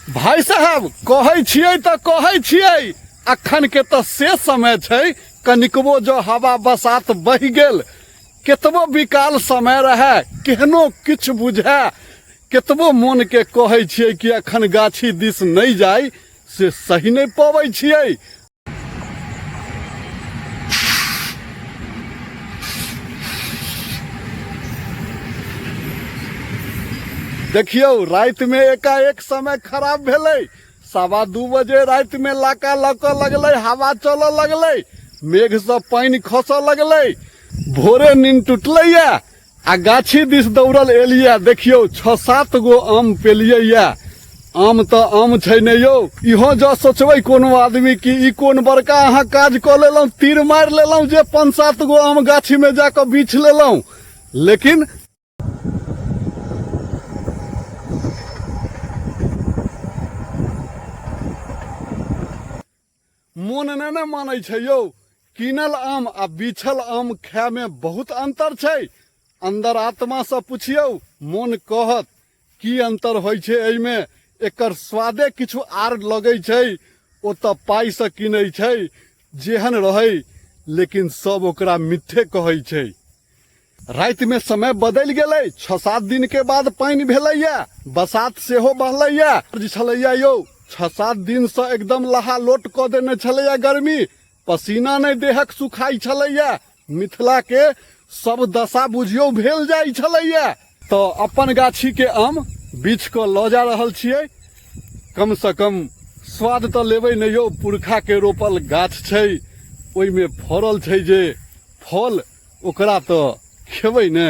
भाई साहब कहै छियै तऽ कहै छियै अखन के तऽ से समय छै कनिकबो जो हवा बसात बहि गेल केतबो विकाल समय रहे केहनो किछु बुझे केतबो मन के कहै छियै कि अखन गाछी दिस नहीं जाय से सही नहीं पबै छियै। देखियो रात में एकाएक समय खराब भेलै 2:15 बजे रात में लाका लकऽ लगलै हवा चलऽ लगलै मेघ से पानी खसऽ लगलै भोरे नींद टूटलै आ गाछी दिस दौड़ल एलिया देखियो 6-7 गो आम पेलियै आम तो आम छै ने यौ इहो जो सोचबै कोनो आदमी की ई कोन बड़का अहाँ काज कऽ लेलौं तीर मारि लेलौं जे 5-7 गो आम गाछी में जाके बीछ लेलौं लेकिन मन ने मानै छै यौ कीनल आम आ बीछल आम खाय में बहुत अंतर छै। अंदर आत्मा से पुछियौ मन कहत की अंतर होइ छै एहिमे एकर स्वादे किछु आर लगै छै ओ तऽ पाई से किनै छै जेहन रहै लेकिन सब ओकरा मिठ्ठे कहै छै। रात में समय बदल गेलै 6-7 दिन के बाद पानी भेलैया बसात सेहो बहलैया छलैया यौ 6-7 दिन से एकदम लहा लोट कऽ देने छलैया गर्मी पसीना नहीं देहक सुखाई छलैया मिथिला के सब दशा बुझियो भेल जाई छलैया। तो अपन गाछी के आम बीछ के लऽ जा रहल छियै कम से कम स्वाद तो लेबै नहीं यौ पुरखा के रोपल गाछ छै ओई में फड़ल छै जे फल ओकरा तो खेबै ने।